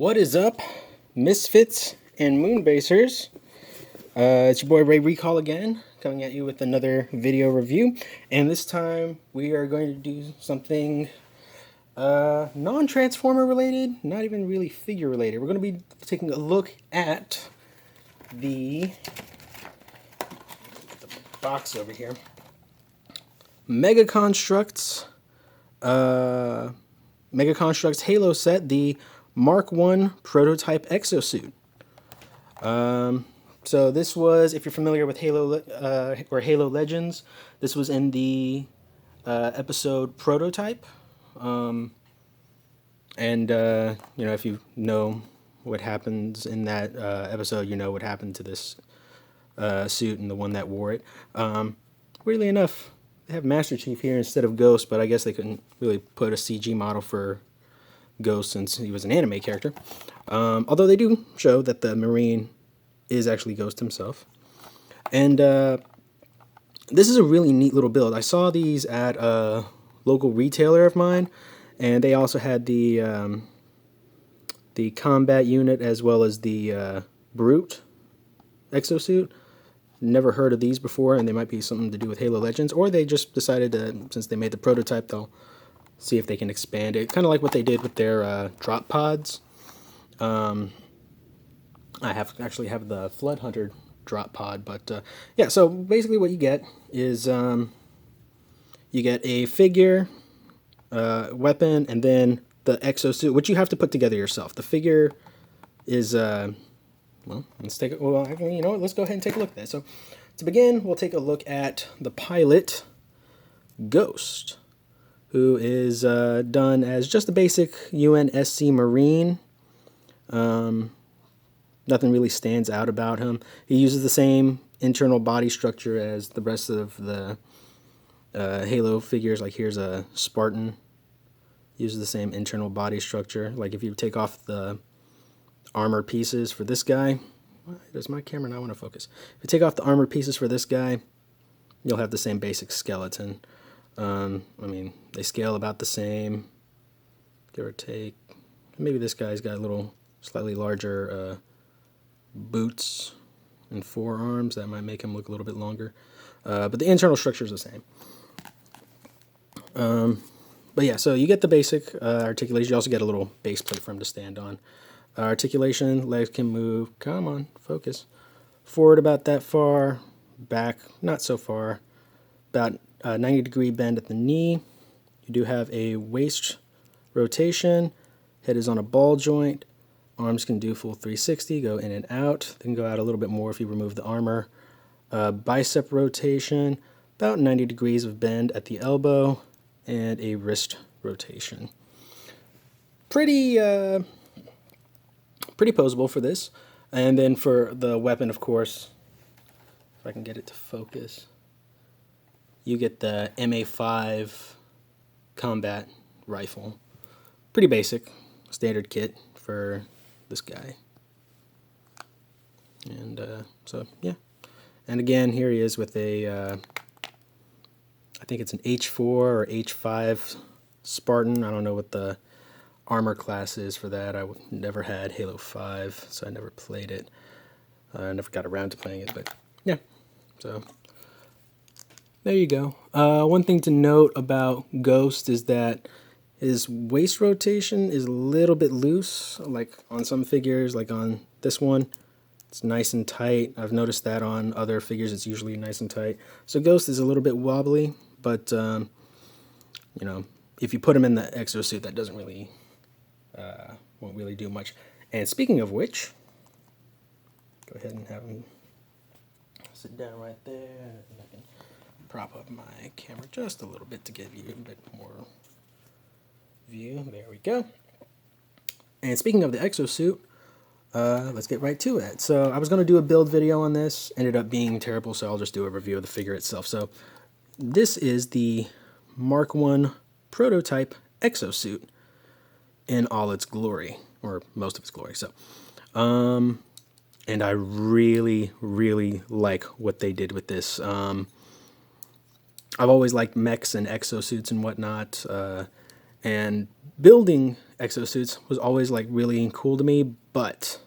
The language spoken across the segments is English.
What is up, Misfits and Moonbasers? It's your boy Ray Recall again, coming at you with another video review. And this time we are going to do something non-Transformer related, not even really figure related. We're going to be taking a look at the box over here. Mega Construx Halo set, the Mark 1 prototype exosuit. So this was, if you're familiar with Halo or Halo Legends, this was in the episode Prototype. You know, if you know what happens in that episode, you know what happened to this suit and the one that wore it. Weirdly enough, they have Master Chief here instead of Ghost, but I guess they couldn't really put a CG model for Ghost since he was an anime character. Although they do show that the Marine is actually Ghost himself. And this is a really neat little build. I saw these at a local retailer of mine, and they also had the combat unit as well as the Brute exosuit. Never heard of these before, and they might be something to do with Halo Legends, or they just decided to, since they made the prototype, they'll see if they can expand it. Kind of like what they did with their drop pods. I actually have the Flood Hunter drop pod, but yeah, so basically what you get is you get a figure, weapon, and then the exosuit, which you have to put together yourself. The figure is, well, let's take it. Well, you know what? Let's go ahead and take a look at that. So to begin, we'll take a look at the pilot, Ghost, who is done as just a basic UNSC Marine. Nothing really stands out about him. He uses the same internal body structure as the rest of the Halo figures. Like here's a Spartan. Uses the same internal body structure. Like if you take off the armor pieces for this guy, why does my camera not want to focus? If you take off the armor pieces for this guy, you'll have the same basic skeleton. I mean, they scale about the same, give or take. Maybe this guy's got a little slightly larger boots and forearms. That might make him look a little bit longer. But the internal structure is the same. But yeah, so you get the basic articulation. You also get a little base plate for him to stand on. Articulation, legs can move, come on, focus. Forward about that far, back not so far. About 90-degree bend at the knee. You do have a waist rotation. Head is on a ball joint. Arms can do full 360, go in and out. They can go out a little bit more if you remove the armor. Bicep rotation, about 90 degrees of bend at the elbow, and a wrist rotation. Pretty posable for this. And then for the weapon, of course, if I can get it to focus, you get the MA5 combat rifle. Pretty basic, standard kit for this guy. And so, yeah. And again, here he is with a, I think it's an H4 or H5 Spartan. I don't know what the armor class is for that. I never had Halo 5, so I never played it. I never got around to playing it, but yeah. So there you go. One thing to note about Ghost is that his waist rotation is a little bit loose, like on some figures, like on this one. It's nice and tight. I've noticed that on other figures, it's usually nice and tight. So Ghost is a little bit wobbly, but you know, if you put him in the exosuit, that doesn't really, won't really do much. And speaking of which, go ahead and have him sit down right there. And I can prop up my camera just a little bit to give you a bit more view. There we go. And speaking of the exosuit, let's get right to it. So I was going to do a build video on this, ended up being terrible, so I'll just do a review of the figure itself. So this is the Mark 1 prototype exosuit in all its glory, or most of its glory. So and I really like what they did with this. I've always liked mechs and exosuits and whatnot, and building exosuits was always like really cool to me, but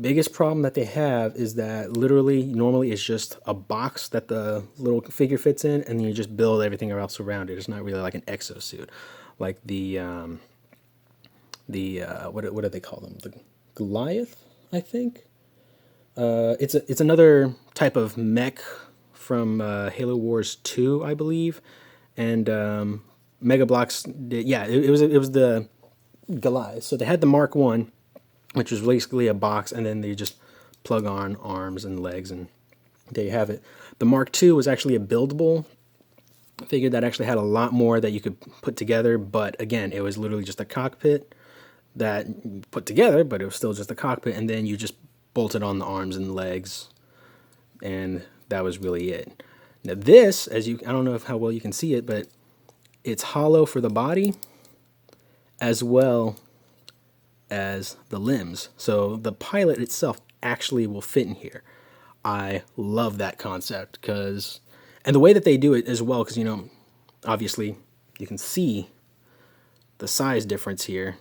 biggest problem that they have is that literally normally it's just a box that the little figure fits in, and then you just build everything else around it. It's not really like an exosuit, like the what do they call them? The Goliath, I think. It's another type of mech from Halo Wars 2, I believe, and Mega Bloks did, yeah, it was the Goliath. So they had the Mark One, which was basically a box, and then they just plug on arms and legs, and there you have it. The Mark II was actually a buildable figure that actually had a lot more that you could put together, but again, it was literally just a cockpit that you put together, but it was still just a cockpit, and then you just bolted on the arms and legs, and that was really it. Now this, I don't know how well you can see it, but it's hollow for the body as well as the limbs. So the pilot itself actually will fit in here. I love that concept and the way that they do it as well, because, obviously you can see the size difference here.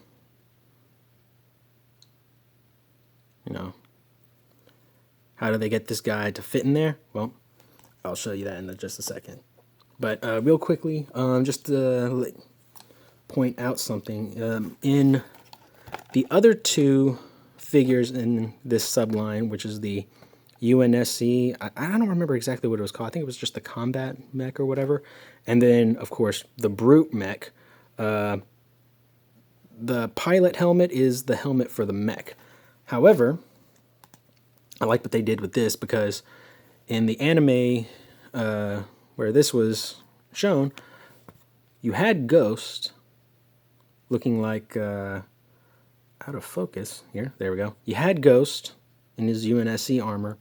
How do they get this guy to fit in there? Well, I'll show you that in just a second. But real quickly, just to point out something. In the other two figures in this subline, which is the UNSC, I don't remember exactly what it was called. I think it was just the combat mech or whatever. And then, of course, the brute mech. The pilot helmet is the helmet for the mech. However, I like what they did with this, because in the anime where this was shown, you had Ghost looking like out of focus here. There we go. You had Ghost in his UNSC armor,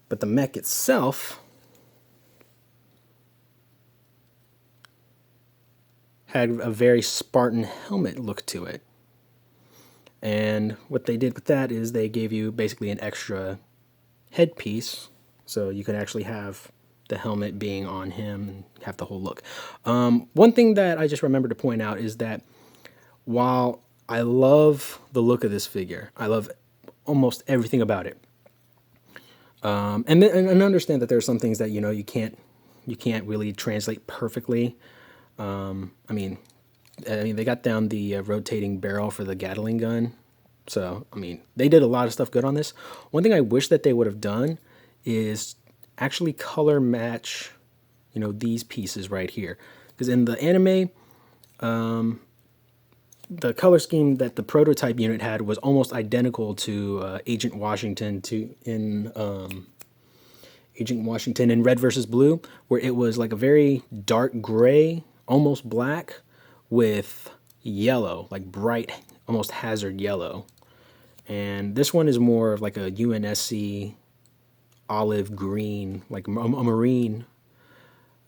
but the mech itself had a very Spartan helmet look to it. And what they did with that is they gave you basically an extra headpiece, so you could actually have the helmet being on him and have the whole look. One thing that I just remembered to point out is that while I love the look of this figure, I love almost everything about it, and understand that there are some things that you can't really translate perfectly. I mean, they got down the rotating barrel for the Gatling gun. So, they did a lot of stuff good on this. One thing I wish that they would have done is actually color match, these pieces right here. Because in the anime, the color scheme that the prototype unit had was almost identical to Agent Washington in Red versus Blue, where it was like a very dark gray, almost black, with yellow, like bright, almost hazard yellow. And this one is more of like a UNSC olive green, like a marine,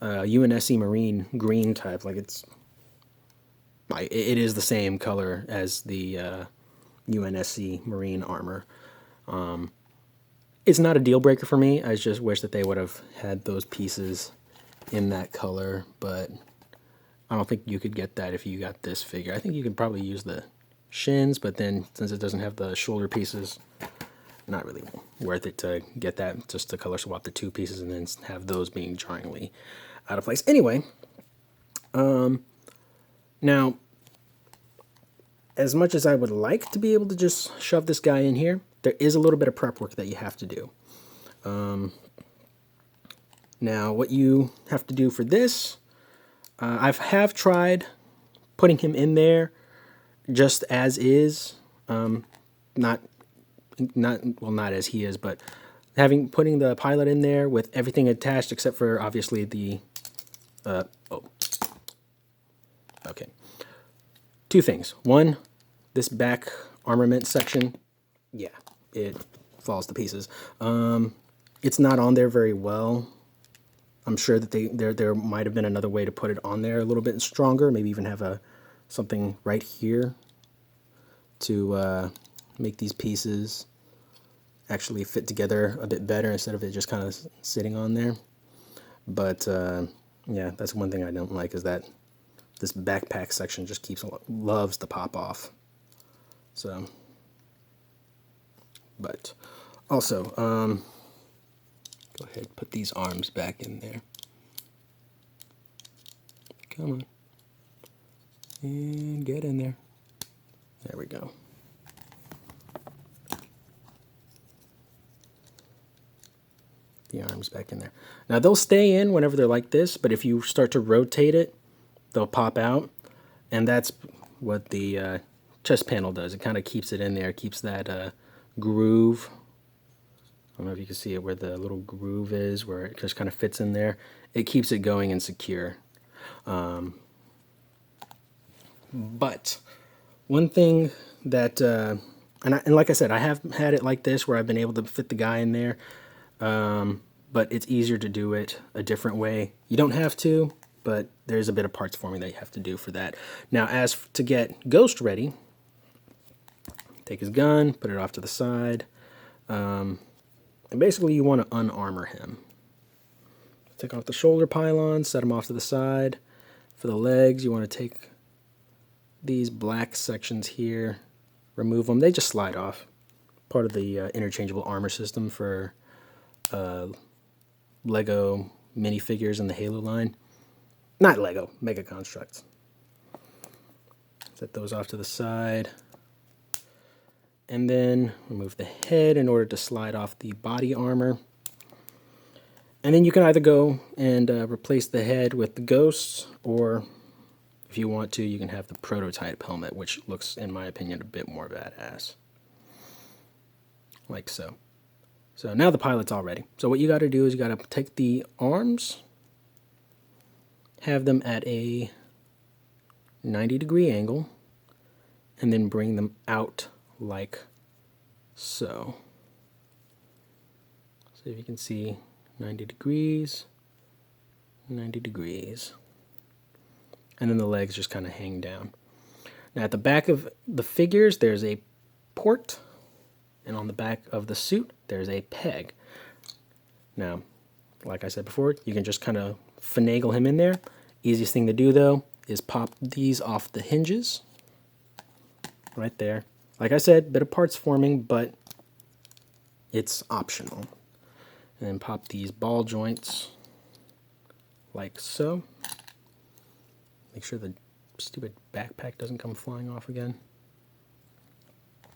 UNSC marine green type. Like it is the same color as the UNSC marine armor. It's not a deal breaker for me. I just wish that they would have had those pieces in that color, but I don't think you could get that if you got this figure. I think you could probably use the shins, but then since it doesn't have the shoulder pieces, not really worth it to get that, just to color swap the two pieces and then have those being jarringly out of place. Anyway, now, as much as I would like to be able to just shove this guy in here, there is a little bit of prep work that you have to do. Now, what you have to do for this, I have tried putting him in there just as is, not as he is, but putting the pilot in there with everything attached except for obviously the okay. Two things. One, this back armament section, yeah, it falls to pieces. It's not on there very well. I'm sure that there might have been another way to put it on there a little bit stronger. Maybe even have something right here to make these pieces actually fit together a bit better instead of it just kind of sitting on there. But yeah, that's one thing I don't like, is that this backpack section just loves to pop off. So, but also, go ahead, put these arms back in there. Come on. And get in there. There we go. The arms back in there. Now they'll stay in whenever they're like this, but if you start to rotate it, they'll pop out. And that's what the chest panel does. It kind of keeps it in there, keeps that groove. I don't know if you can see it where the little groove is, where it just kind of fits in there. It keeps it going and secure. But one thing that, and like I said, I have had it like this where I've been able to fit the guy in there, but it's easier to do it a different way. You don't have to, but there's a bit of parts forming that you have to do for that. Now, as to get Ghost ready, take his gun, put it off to the side, and basically you want to unarmor him. Take off the shoulder pylons, set them off to the side. For the legs, you want to take these black sections here, remove them. They just slide off. Part of the interchangeable armor system for Lego minifigures in the Halo line. Not Lego, Mega Construx. Set those off to the side. And then remove the head in order to slide off the body armor. And then you can either go and replace the head with the ghosts, or if you want to, you can have the prototype helmet, which looks, in my opinion, a bit more badass. Like so. So now the pilot's all ready. So what you got to do is you got to take the arms, have them at a 90-degree angle, and then bring them out like so. So if you can see 90 degrees, 90 degrees. And then the legs just kind of hang down. Now at the back of the figures, there's a port. And on the back of the suit, there's a peg. Now, like I said before, you can just kind of finagle him in there. Easiest thing to do, though, is pop these off the hinges. Right there. Like I said, bit of parts forming, but it's optional. And then pop these ball joints like so. Make sure the stupid backpack doesn't come flying off again.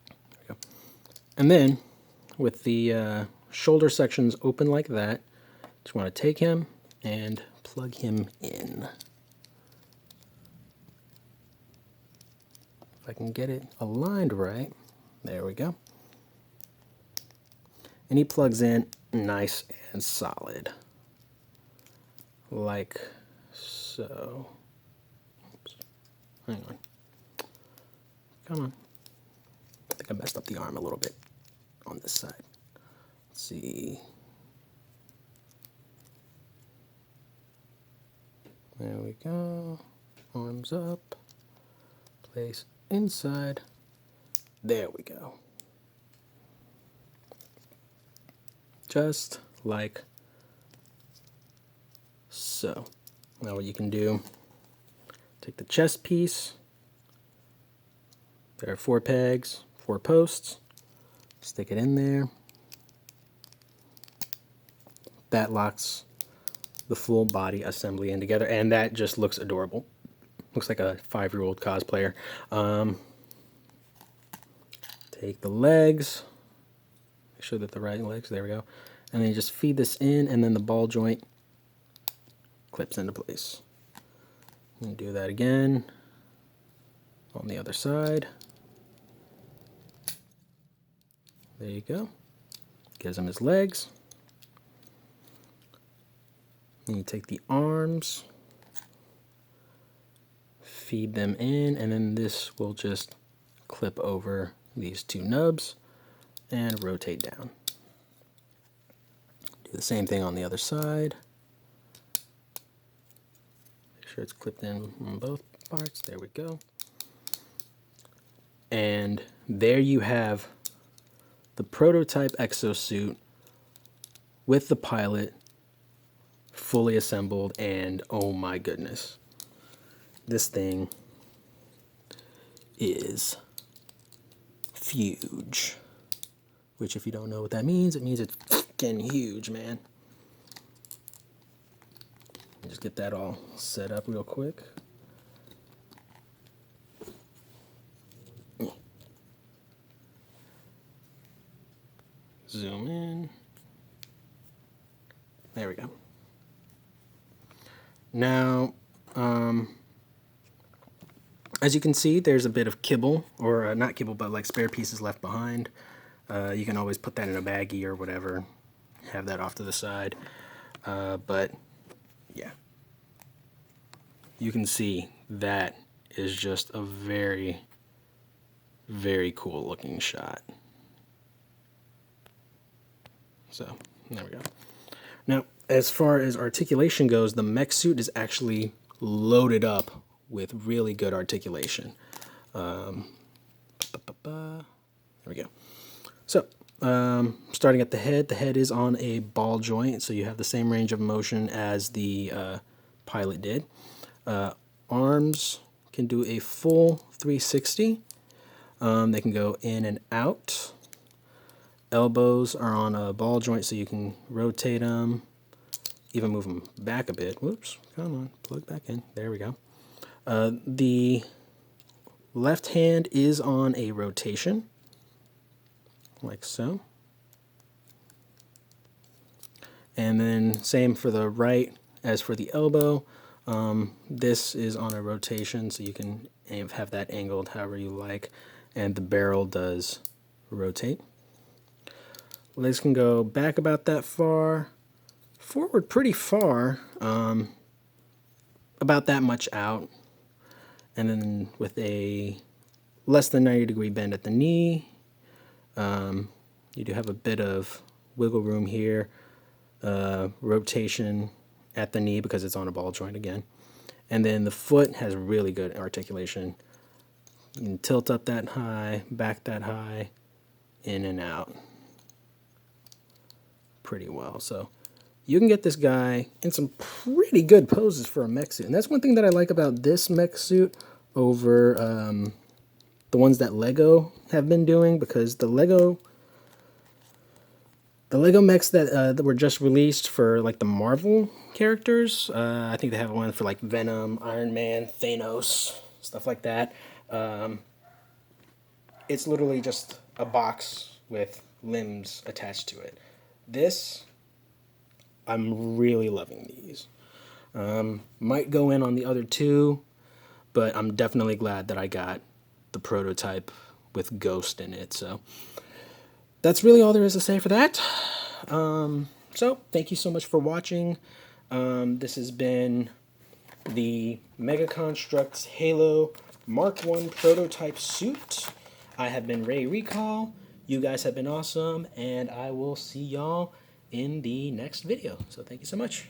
There we go. And then, with the shoulder sections open like that, just want to take him and plug him in. If I can get it aligned right, there we go. And he plugs in nice and solid, like so. Oops. Hang on. Come on. I think I messed up the arm a little bit on this side. Let's see. There we go. Arms up. Place inside. There we go. Just like so. Now what you can do, take the chest piece. There are 4 pegs, 4 posts. Stick it in there. That locks the full body assembly in together, and that just looks adorable. Looks like a 5-year-old cosplayer. Take the legs. Make sure that the right legs, there we go. And then you just feed this in, and then the ball joint clips into place. And do that again on the other side. There you go. Gives him his legs. Then you take the arms, feed them in, and then this will just clip over these 2 nubs and rotate down. Do the same thing on the other side. Make sure it's clipped in on both parts. There we go. And there you have the prototype exosuit with the pilot fully assembled, and oh my goodness. this thing is huge. Which, if you don't know what that means, it means it's fucking huge, man. Just get that all set up real quick. Zoom in. There we go. Now, as you can see, there's a bit of kibble, or not kibble, but like spare pieces left behind. You can always put that in a baggie or whatever, have that off to the side. But yeah, you can see that is just a very, very cool looking shot. So there we go. Now, as far as articulation goes, the mech suit is actually loaded up with really good articulation. There we go. So, starting at the head is on a ball joint, so you have the same range of motion as the pilot did. Arms can do a full 360. They can go in and out. Elbows are on a ball joint, so you can rotate them, even move them back a bit. Whoops, come on, plug back in. There we go. The left hand is on a rotation, like so. And then same for the right as for the elbow. This is on a rotation, so you can have that angled however you like. And the barrel does rotate. Legs can go back about that far, forward pretty far, about that much out, and then with a less than 90-degree bend at the knee. You do have a bit of wiggle room here, rotation at the knee because it's on a ball joint again. And then the foot has really good articulation. You can tilt up that high, back that high, in and out pretty well. So you can get this guy in some pretty good poses for a mech suit. And that's one thing that I like about this mech suit over the ones that Lego have been doing, because the Lego mechs that were just released for like the Marvel characters, I think they have one for like Venom, Iron Man, Thanos, stuff like that. It's literally just a box with limbs attached to it. This, I'm really loving these. Might go in on the other two, but I'm definitely glad that I got the prototype with Ghost in it. So that's really all there is to say for that. So thank you so much for watching. This has been the Mega Construx Halo Mark I prototype suit. I have been Ray Recall. You guys have been awesome, and I will see y'all in the next video. So thank you so much.